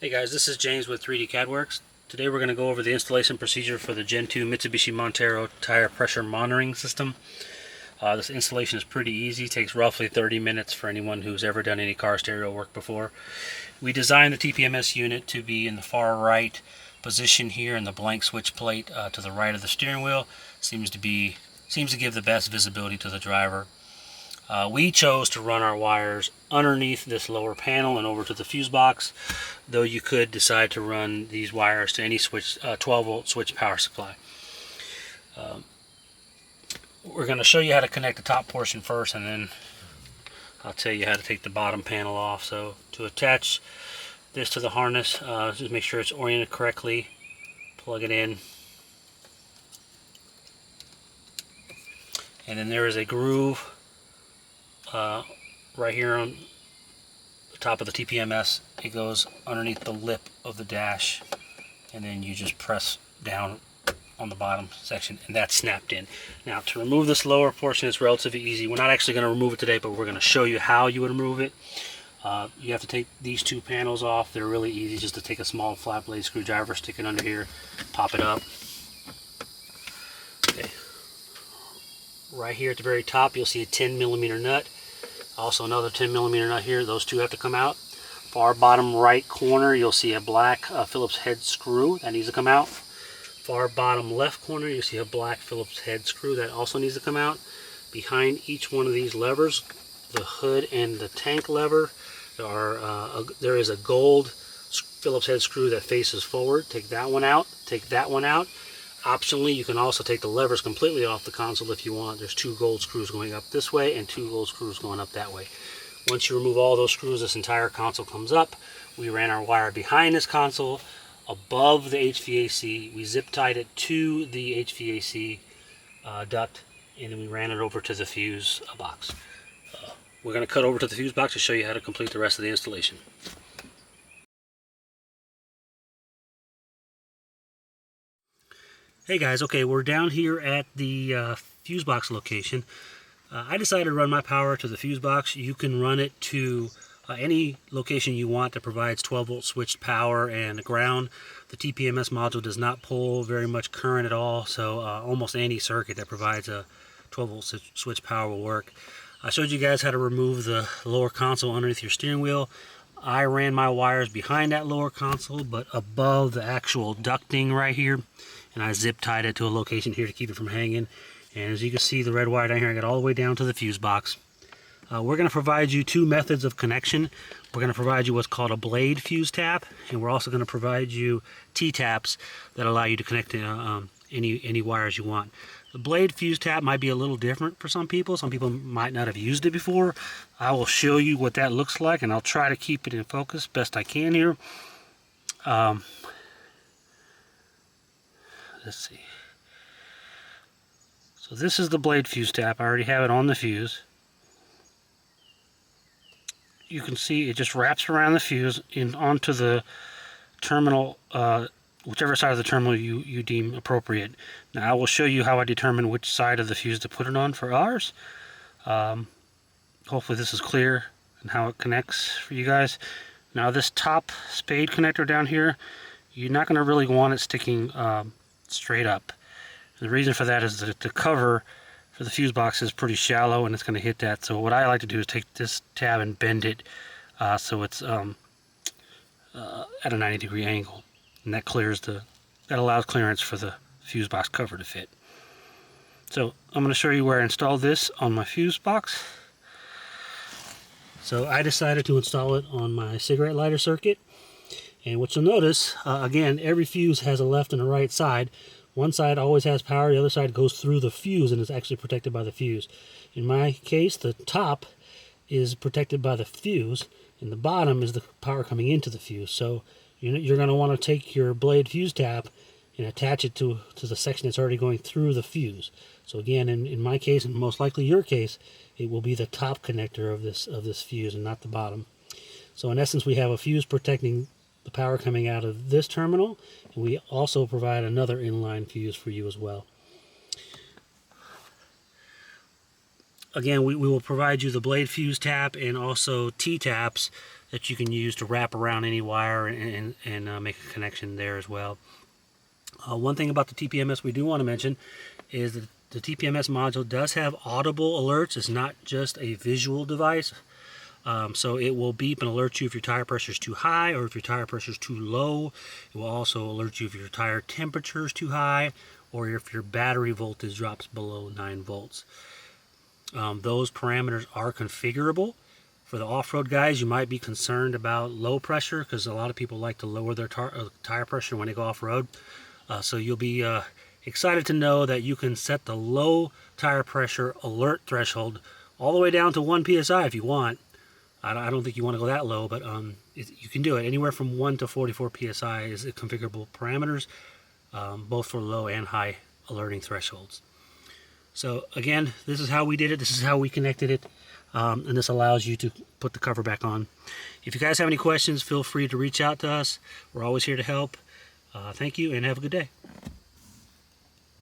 Hey guys, this is James with 3dCadWurx. Today we're going to go over the installation procedure for the Gen 2 Mitsubishi Montero tire pressure monitoring system. This installation is pretty easy. It takes roughly 30 minutes for anyone who's ever done any car stereo work before. We designed the TPMS unit to be in the far right position here in the blank switch plate to the right of the steering wheel. Seems to give the best visibility to the driver. We chose to run our wires underneath this lower panel and over to the fuse box, though you could decide to run these wires to any switch, 12-volt switch power supply. We're going to show you how to connect the top portion first, and then I'll tell you how to take the bottom panel off. So to attach this to the harness, just make sure it's oriented correctly. Plug it in. And then there is a groove right here on the top of the TPMS. It goes underneath the lip of the dash, and then you just press down on the bottom section, and that's snapped in. Now, to remove this lower portion is relatively easy. We're not actually going to remove it today, but we're going to show you how you would remove it. You have to take these two panels off. They're really easy. Just to take a small flat blade screwdriver, stick it under here, pop it up. Okay. Right here at the very top, you'll see a 10mm nut. Also another 10mm nut here. Those two have to come out. Far bottom right corner, you'll see a black Phillips head screw that needs to come out. Far bottom left corner, you see a black Phillips head screw that also needs to come out. Behind each one of these levers, the hood and the tank lever, there is a gold Phillips head screw that faces forward. Take that one out. Take that one out. Optionally, you can also take the levers completely off the console if you want. There's two gold screws going up this way and two gold screws going up that way. Once you remove all those screws, this entire console comes up. We ran our wire behind this console, above the HVAC. We zip tied it to the HVAC duct, and then we ran it over to the fuse box. We're going to cut over to the fuse box to show you how to complete the rest of the installation. Hey guys, okay, we're down here at the fuse box location. I decided to run my power to the fuse box. You can run it to any location you want that provides 12-volt switched power and ground. The TPMS module does not pull very much current at all, so almost any circuit that provides a 12-volt switch power will work. I showed you guys how to remove the lower console underneath your steering wheel. I ran my wires behind that lower console, but above the actual ducting right here, and I zip tied it to a location here to keep it from hanging. And as you can see, the red wire down here, I got all the way down to the fuse box. We're going to provide you two methods of connection. We're going to provide you what's called a blade fuse tap, and we're also going to provide you T-taps that allow you to connect any wires you want. The blade fuse tap might be a little different for some people. Some people might not have used it before. I will show you what that looks like, and I'll try to keep it in focus best I can here. Let's see. So this is the blade fuse tap. I already have it on the fuse. You can see it just wraps around the fuse and onto the terminal, whichever side of the terminal you deem appropriate. Now I will show you how I determine which side of the fuse to put it on for ours. Hopefully this is clear and how it connects for you guys. Now this top spade connector down here, you're not going to really want it sticking straight up. The reason for that is that the cover for the fuse box is pretty shallow and it's going to hit that. So what I like to do is take this tab and bend it so it's at a 90-degree angle, and that allows clearance for the fuse box cover to fit. So I'm going to show you where I installed this on my fuse box. So I decided to install it on my cigarette lighter circuit, and what you'll notice, again, every fuse has a left and a right side. One side always has power, the other side goes through the fuse and is actually protected by the fuse. In my case, the top is protected by the fuse, and the bottom is the power coming into the fuse. So you're going to want to take your blade fuse tap and attach it to the section that's already going through the fuse. So again, in my case, and most likely your case, it will be the top connector of this fuse and not the bottom. So in essence, we have a fuse protecting the power coming out of this terminal, and we also provide another inline fuse for you as well. Again, we will provide you the blade fuse tap and also T-taps that you can use to wrap around any wire and make a connection there as well. One thing about the TPMS we do want to mention is that the TPMS module does have audible alerts. It's not just a visual device. So it will beep and alert you if your tire pressure is too high or if your tire pressure is too low. It will also alert you if your tire temperature is too high or if your battery voltage drops below 9 volts. Those parameters are configurable. For the off-road guys, you might be concerned about low pressure because a lot of people like to lower their tire pressure when they go off-road. So you'll be excited to know that you can set the low tire pressure alert threshold all the way down to 1 psi if you want. I don't think you want to go that low, but you can do it. Anywhere from 1 to 44 psi is configurable parameters, both for low and high alerting thresholds. So again, this is how we did it. This is how we connected it, and this allows you to put the cover back on. If you guys have any questions, feel free to reach out to us. We're always here to help. Thank you, and have a good day.